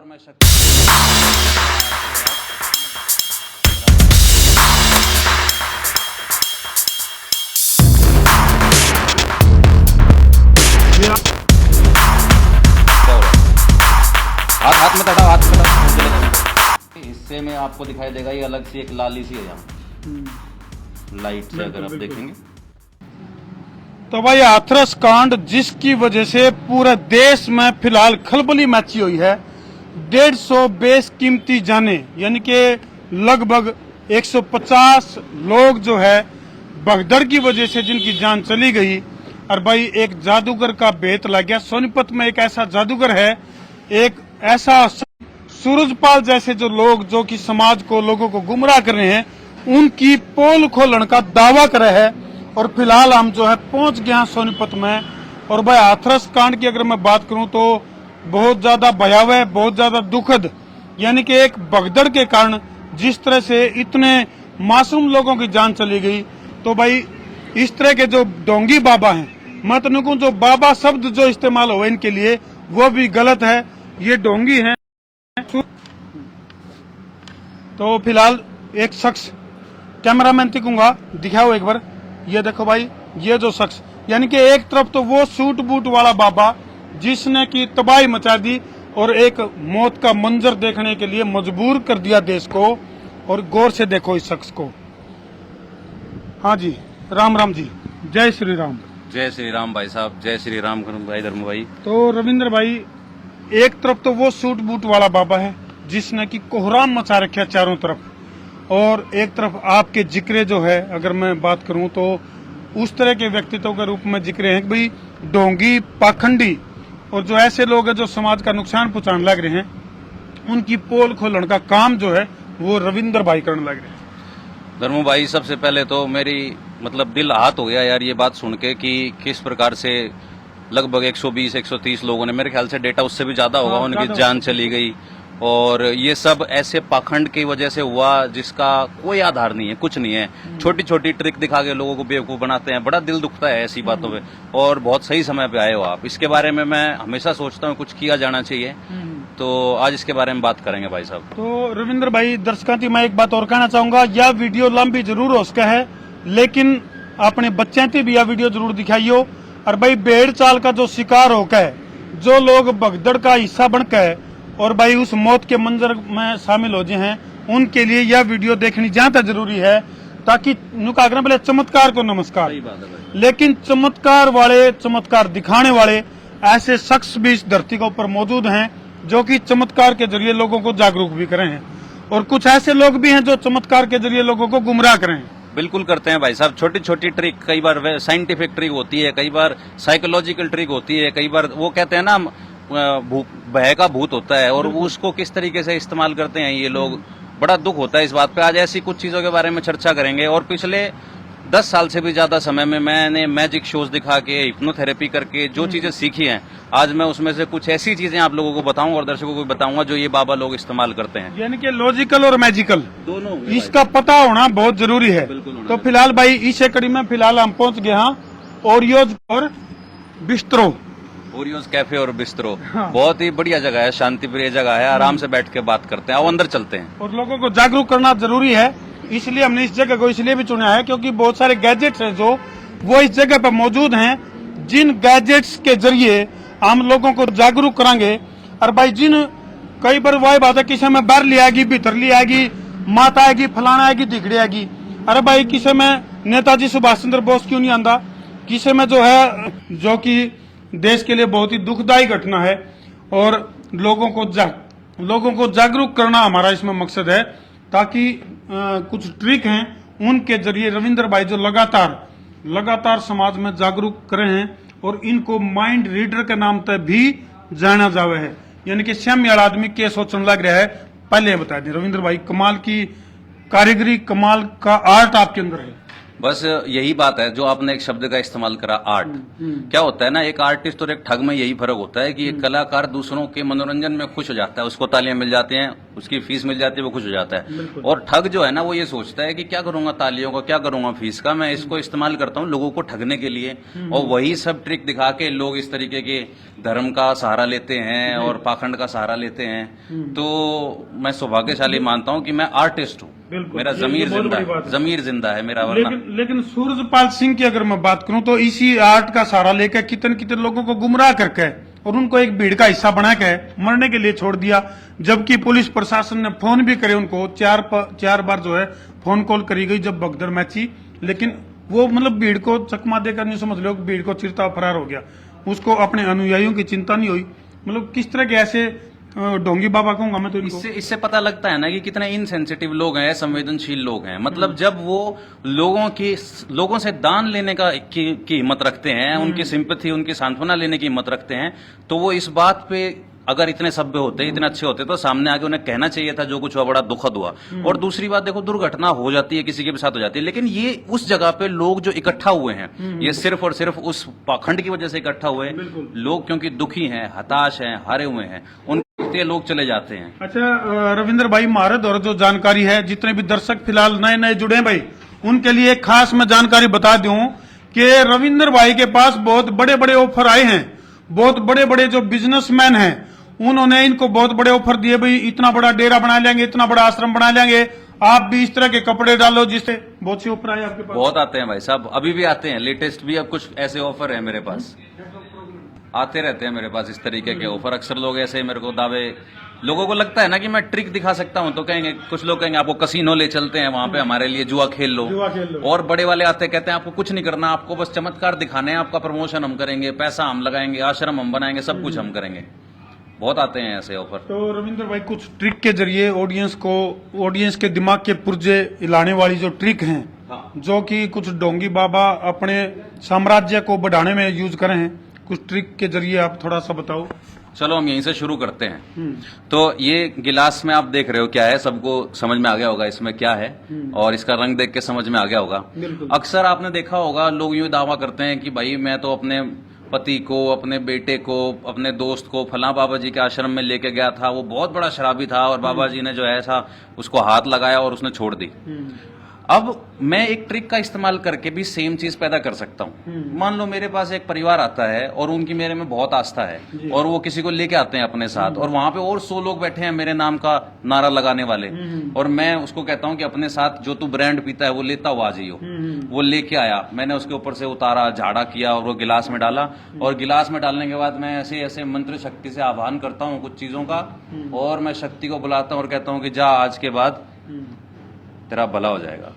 और मैं शक्ति हाथ हाथ में हटाओ, हाथ में हटाओ। हिस्से में आपको दिखाई देगा ये अलग सी एक लाली सी है यहाँ लाइट से अगर आप देखेंगे तो भाई हाथरस कांड जिसकी वजह से पूरे देश में फिलहाल खलबली मची हुई है। 150 बेशकीमती जाने यानी कि लगभग 150 लोग जो है भगदड़ की वजह से जिनकी जान चली गई। और भाई एक जादूगर का भेद लग गया। सोनीपत में एक ऐसा जादूगर है, एक ऐसा सूरजपाल जैसे जो लोग जो कि समाज को लोगों को गुमराह कर रहे हैं, उनकी पोल खोलने का दावा कर रहे हैं। और फिलहाल हम जो है पहुंच गए हैं सोनीपत में। और भाई हाथरस कांड की अगर मैं बात करूं तो बहुत ज्यादा भयावह, बहुत ज्यादा दुखद, यानी कि एक भगदड़ के कारण जिस तरह से इतने मासूम लोगों की जान चली गई। तो भाई इस तरह के जो डोंगी बाबा हैं, मैं तो कहूं जो बाबा शब्द जो इस्तेमाल हुए इनके लिए वो भी गलत है, ये डोंगी हैं। तो फिलहाल एक शख्स, कैमरामैन कहूंगा दिखाओ एक बार, ये देखो भाई, ये जो शख्स यानी कि एक तरफ तो वो सूट बूट वाला बाबा जिसने की तबाही मचा दी और एक मौत का मंजर देखने के लिए मजबूर कर दिया देश को। और गौर से देखो इस शख्स को। हाँ जी, राम राम जी, जय श्री राम। जय श्री राम भाई साहब, जय श्री राम भाई धर्म भाई। तो रविंद्र भाई, एक तरफ तो वो सूट बूट वाला बाबा है जिसने की कोहराम मचा रखा चारों तरफ, और एक तरफ आपके जिक्र जो है अगर मैं बात करूं तो उस तरह के व्यक्तित्व के रूप में जिक्र है कि भाई ढोंगी, पाखंडी और जो ऐसे लोग हैं जो समाज का नुकसान पहुंचाने लग रहे हैं, उनकी पोल खोलने का काम जो है वो रविंद्र भाई करने लग रहे हैं। धर्मू भाई, सबसे पहले तो मेरी मतलब दिल आहत हो गया यार ये बात सुन के कि किस प्रकार से लगभग 120-130 लोगों ने, मेरे ख्याल से डेटा उससे भी ज्यादा होगा, उनकी जान चली गई। और ये सब ऐसे पाखंड की वजह से हुआ जिसका कोई आधार नहीं है, कुछ नहीं है। छोटी छोटी ट्रिक दिखा के लोगों को बेवकूफ बनाते हैं। बड़ा दिल दुखता है ऐसी बातों पे। और बहुत सही समय पे आए हो आप। इसके बारे में मैं हमेशा सोचता हूँ कुछ किया जाना चाहिए, तो आज इसके बारे में बात करेंगे भाई साहब। तो रविंद्र भाई, दर्शकों की मैं एक बात और कहना चाहूंगा, यह वीडियो लंबी जरूर हो सका है, लेकिन अपने बच्चों की भी यह वीडियो जरूर दिखाइयो। और भाई भेड़ चाल का जो शिकार होकर जो लोग भगदड़ का हिस्सा बनकर और भाई उस मौत के मंजर में शामिल हो जाए हैं, उनके लिए यह वीडियो देखनी ज्यादा जरूरी है, ताकि नुकागरा बोले चमत्कार को नमस्कार, लेकिन चमत्कार वाले, चमत्कार दिखाने वाले ऐसे शख्स भी इस धरती के ऊपर मौजूद हैं जो कि चमत्कार के जरिए लोगों को जागरूक भी करें हैं। और कुछ ऐसे लोग भी हैं जो चमत्कार के जरिए लोगों को गुमराह करें। बिल्कुल करते हैं भाई साहब। छोटी छोटी ट्रिक, कई बार साइंटिफिक ट्रिक होती है, कई बार साइकोलॉजिकल ट्रिक होती है, कई बार वो कहते हैं ना भय का भूत होता है, और उसको किस तरीके से इस्तेमाल करते हैं ये लोग। बड़ा दुख होता है इस बात पे। आज ऐसी कुछ चीजों के बारे में चर्चा करेंगे। और पिछले 10 साल से भी ज्यादा समय में मैंने मैजिक शोज दिखा के, हिप्नोथेरेपी करके जो चीजें सीखी हैं, आज मैं उसमें से कुछ ऐसी चीजें आप लोगों को बताऊंगा और दर्शकों को बताऊंगा जो ये बाबा लोग इस्तेमाल करते हैं। यानी कि लॉजिकल और मैजिकल दोनों, इसका पता होना बहुत जरूरी है। तो फिलहाल भाई इस कड़ी में फिलहाल हम पहुंच गए हैं ओरियोज और बिस्ट्रो, ओरियोज कैफे और बिस्ट्रो। हाँ। बहुत ही बढ़िया जगह है, शांति प्रिय जगह है, आराम से बैठ के बात करते हैं। आओ अंदर चलते हैं। और लोगों को जागरूक करना जरूरी है, इसलिए हमने इस जगह को इसलिए भी चुना है क्योंकि बहुत सारे गैजेट्स हैं जो वो इस जगह पर मौजूद हैं, जिन गैजेट्स के जरिए हम लोगों को जागरूक कराएंगे। और भाई जिन कई बार वही बात है, किसी में बाहर ले आएगी, भीतर ले आएगी, माता आएगी, फलाना आएगी, दिखड़ी आएगी। अरे भाई किसी में नेताजी सुभाष चंद्र बोस क्यों नहीं आंदा, किसी में जो है जो कि देश के लिए बहुत ही दुखदायी घटना है। और लोगों को जागरूक करना हमारा इसमें मकसद है, ताकि कुछ ट्रिक हैं उनके जरिए रविंद्र भाई जो लगातार समाज में जागरूक करे हैं, और इनको माइंड रीडर के नाम पे भी जाना जावे है। यानी कि सामने आदमी के सोचने लग रहा है। पहले बता दें रविंद्र भाई, कमाल की कारीगरी, कमाल का आर्ट आपके अंदर है। बस यही बात है जो आपने एक शब्द का इस्तेमाल करा, आर्ट। क्या होता है ना, एक आर्टिस्ट और एक ठग में यही फर्क होता है कि एक कलाकार दूसरों के मनोरंजन में खुश हो जाता है, उसको तालियां मिल जाती हैं, उसकी फीस मिल जाती है, वो खुश हो जाता है। बिल्कुल। और ठग जो है ना, वो ये सोचता है कि क्या करूंगा तालियों का, क्या करूंगा फीस का, मैं इसको इस्तेमाल करता हूँ लोगों को ठगने के लिए। और वही सब ट्रिक दिखा के लोग इस तरीके के धर्म का सहारा लेते हैं और पाखंड का सहारा लेते हैं। तो मैं सौभाग्यशाली मानता हूँ कि मैं आर्टिस्ट हूँ, बिल्कुल। मेरा ये जमीर बहुत जिंदा बड़ी बात है, है। जमीर जिंदा है मेरा, वरना लेकिन सूरजपाल सिंह की अगर मैं बात करूं तो इसी आर्ट का सहारा लेकर कितने कितने लोगों को गुमराह करके और उनको एक भीड़ का हिस्सा बना के मरने के लिए छोड़ दिया, जबकि पुलिस प्रशासन ने फोन भी करे उनको, चार बार जो है फोन कॉल करी गई जब भगदड़ मची, लेकिन वो मतलब भीड़ को चकमा देकर, नहीं समझ लो, भीड़ को चिरता फरार हो गया। उसको अपने अनुयायियों की चिंता नहीं हुई। मतलब किस तरह के ऐसे ढोंगी बाबा कहूंगा मैं तो इनको। इससे पता लगता है ना कि कितने इनसेंसिटिव लोग हैं, संवेदनशील लोग हैं। मतलब जब वो लोगों से दान लेने की हिम्मत रखते हैं, उनकी सिंपैथी, उनकी सांत्वना लेने की हिम्मत रखते हैं, तो वो इस बात पे अगर इतने सभ्य होते, इतने अच्छे होते, तो सामने आके उन्हें कहना चाहिए था जो कुछ हुआ बड़ा दुखद हुआ। और दूसरी बात देखो, दुर्घटना हो जाती है, किसी के भी साथ हो जाती है, लेकिन ये उस जगह पे लोग जो इकट्ठा हुए हैं, ये सिर्फ और सिर्फ उस पाखंड की वजह से इकट्ठा हुए लोग, क्योंकि दुखी हैं, हताश हैं, हारे हुए हैं, उनके लोग चले जाते हैं। अच्छा रविंद्र भाई, महारत और जो जानकारी है, जितने भी दर्शक फिलहाल नए नए जुड़े हैं भाई, उनके लिए एक खास मैं जानकारी बता दूं कि रविंद्र भाई के पास बहुत बड़े बड़े ऑफर आए हैं। बहुत बड़े बड़े जो बिजनेसमैन हैं, उन्होंने इनको बहुत बड़े ऑफर दिए, भाई इतना बड़ा डेरा बना लेंगे, इतना बड़ा आश्रम बना लेंगे, आप भी इस तरह के कपड़े डालो, जिससे बहुत से ऑफर आए आपके पास। बहुत आते हैं भाई साहब, अभी भी आते हैं, लेटेस्ट भी अब कुछ ऐसे ऑफर है मेरे पास, आते रहते हैं मेरे पास इस तरीके के ऑफर। अक्सर लोग ऐसे मेरे को दावे, लोगों को लगता है ना कि मैं ट्रिक दिखा सकता हूं, तो कहेंगे, कुछ लोग कहेंगे आपको कसीनो ले चलते हैं, वहां पे हमारे लिए जुआ खेल लो। और बड़े वाले आते कहते हैं आपको कुछ नहीं करना, आपको बस चमत्कार दिखाने हैं, आपका प्रमोशन हम करेंगे, पैसा हम लगाएंगे, आश्रम हम बनाएंगे, सब कुछ हम करेंगे। बहुत आते हैं ऐसे ऑफर। तो रविंद्र भाई, कुछ ट्रिक के जरिए ऑडियंस के दिमाग के पुर्जे हिलाने वाली जो ट्रिक हैं, हाँ। जो कि कुछ ढोंगी बाबा अपने साम्राज्य को बढ़ाने में यूज करे हैं, कुछ ट्रिक के जरिए आप थोड़ा सा बताओ। चलो हम यहीं से शुरू करते हैं। तो ये गिलास में आप देख रहे हो क्या है, सबको समझ में आ गया होगा इसमें क्या है, और इसका रंग देख के समझ में आ गया होगा। अक्सर आपने देखा होगा लोग यूं दावा करते हैं कि भाई मैं तो अपने पति को, अपने बेटे को, अपने दोस्त को फलां बाबा जी के आश्रम में लेके गया था, वो बहुत बड़ा शराबी था और बाबा जी ने जो है ऐसा उसको हाथ लगाया और उसने छोड़ दी। अब मैं एक ट्रिक का इस्तेमाल करके भी सेम चीज पैदा कर सकता हूँ। मान लो मेरे पास एक परिवार आता है और उनकी मेरे में बहुत आस्था है और वो किसी को लेके आते हैं अपने साथ, और वहां पे और 100 लोग बैठे हैं मेरे नाम का नारा लगाने वाले, और मैं उसको कहता हूँ कि अपने साथ जो तू ब्रांड पीता है वो लेता हुआ आ जाइयो। वो लेके आया, मैंने उसके ऊपर से उतारा, झाड़ा किया और वो गिलास में डाला, और गिलास में डालने के बाद मैं ऐसे ऐसे मंत्र शक्ति से आह्वान करता हूँ कुछ चीजों का, और मैं शक्ति को बुलाता हूँ और कहता हूँ कि जा, आज के बाद तेरा भला हो जाएगा।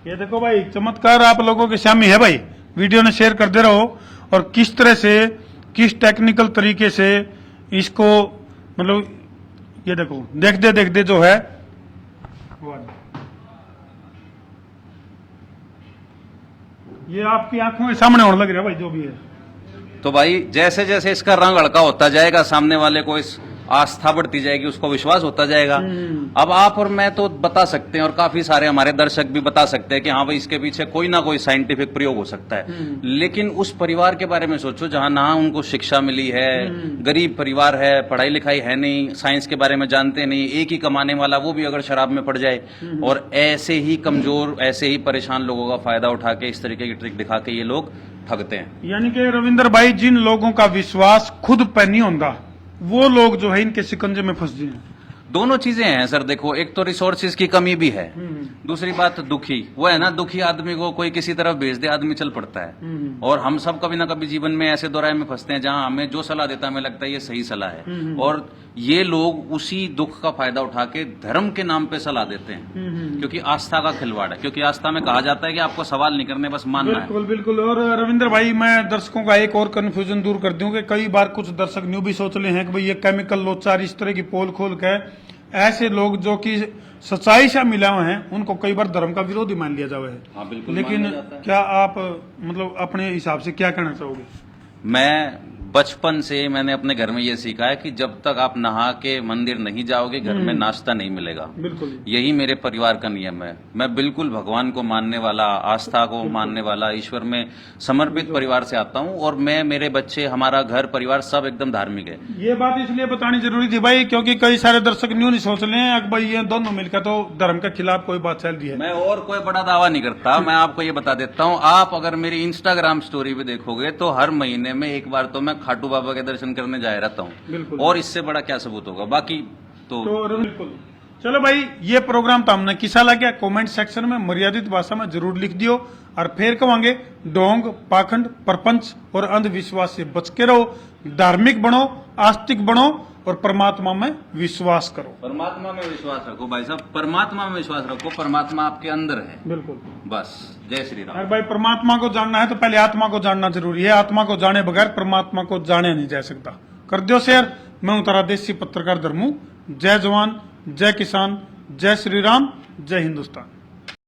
ये देखो भाई, चमत्कार आप लोगों के सामने है भाई, वीडियो ने शेयर करते रहो, और किस तरह से, किस टेक्निकल तरीके से इसको, मतलब ये देखो, देखते देखते जो है ये आपकी आंखों के सामने होने लग रहा है भाई, जो भी है। तो भाई जैसे जैसे इसका रंग हल्का होता जाएगा, सामने वाले को इस आस्था बढ़ती जाएगी, उसको विश्वास होता जाएगा। अब आप और मैं तो बता सकते हैं, और काफी सारे हमारे दर्शक भी बता सकते हैं कि हाँ भाई इसके पीछे कोई ना कोई साइंटिफिक प्रयोग हो सकता है। लेकिन उस परिवार के बारे में सोचो जहां ना उनको शिक्षा मिली है, गरीब परिवार है, पढ़ाई लिखाई है नहीं, साइंस के बारे में जानते नहीं, एक ही कमाने वाला, वो भी अगर शराब में पड़ जाए, और ऐसे ही कमजोर, ऐसे ही परेशान लोगों का फायदा उठा के इस तरीके की ट्रिक दिखा के ये लोग ठगते हैं। यानी कि रविंद्र भाई, जिन लोगों का विश्वास खुद पर नहीं होता, वो लोग जो है इनके शिकंजे में फंस गए हैं। दोनों चीजें हैं सर, देखो, एक तो रिसोर्सेज की कमी भी है, दूसरी बात दुखी, वो है ना, दुखी आदमी को कोई किसी तरफ भेज दे, आदमी चल पड़ता है। और हम सब कभी ना कभी जीवन में ऐसे दौरान में फंसते हैं जहां हमें जो सलाह देता है हमें लगता है ये सही सलाह है, और ये लोग उसी दुख का फायदा उठा के धर्म के नाम पे सलाह देते हैं, क्योंकि आस्था का खिलवाड़ है, क्योंकि आस्था में कहा जाता है कि आपको सवाल नहीं करने, बस मानना है। बिल्कुल बिल्कुल। और रविंद्र भाई, मैं दर्शकों का एक और कंफ्यूजन दूर कर दूं कि कई बार कुछ दर्शक न्यू भी सोच ले हैं कि भाई ये केमिकल लोचार, इस तरह की पोल खोल के ऐसे लोग जो कि सच्चाई से मिला हुए हैं, उनको कई बार धर्म का विरोधी मान लिया जावे है। हाँ, बिल्कुल। लेकिन क्या आप मतलब अपने हिसाब से क्या कहना चाहोगे? मैं बचपन से मैंने अपने घर में ये सीखा है कि जब तक आप नहा के मंदिर नहीं जाओगे घर में नाश्ता नहीं मिलेगा। बिल्कुल यही मेरे परिवार का नियम है। मैं बिल्कुल भगवान को मानने वाला, आस्था को मानने वाला, ईश्वर में समर्पित परिवार से आता हूँ और मैं, मेरे बच्चे, हमारा घर परिवार सब एकदम धार्मिक है। ये बात इसलिए बतानी जरूरी थी भाई, क्योंकि कई सारे दर्शक न्यू नहीं सोच रहे हैं कि भाई ये दोनों मिलकर तो धर्म के खिलाफ कोई बात चल रही है। मैं और कोई बड़ा दावा नहीं करता, मैं आपको ये बता देता हूँ। आप अगर मेरी इंस्टाग्राम स्टोरी पे देखोगे तो हर महीने में एक बार तो मैं खाटू बाबा के दर्शन करने जाया रहता हूँ, बिल्कुल। और इससे बड़ा क्या सबूत होगा। बाकी तो बिल्कुल। चलो भाई, ये प्रोग्राम तो हमने किसा लगा कमेंट सेक्शन में मर्यादित भाषा में जरूर लिख दियो, और फिर कहेंगे ढोंग, पाखंड, प्रपंच और अंधविश्वास से बच के रहो, धार्मिक बनो, आस्तिक बनो और परमात्मा में विश्वास करो। परमात्मा में विश्वास रखो भाई साहब, परमात्मा में विश्वास रखो, परमात्मा आपके अंदर है। बिल्कुल। बस, जय श्री राम। अरे भाई, परमात्मा को जानना है तो पहले आत्मा को जानना जरूरी है। आत्मा को जाने बगैर परमात्मा को जाने नहीं जा सकता। कर दियो शेयर। मैं हूं तारा देसी पत्रकार धर्मू। जय जवान, जय किसान, जय श्री राम, जय हिंदुस्तान।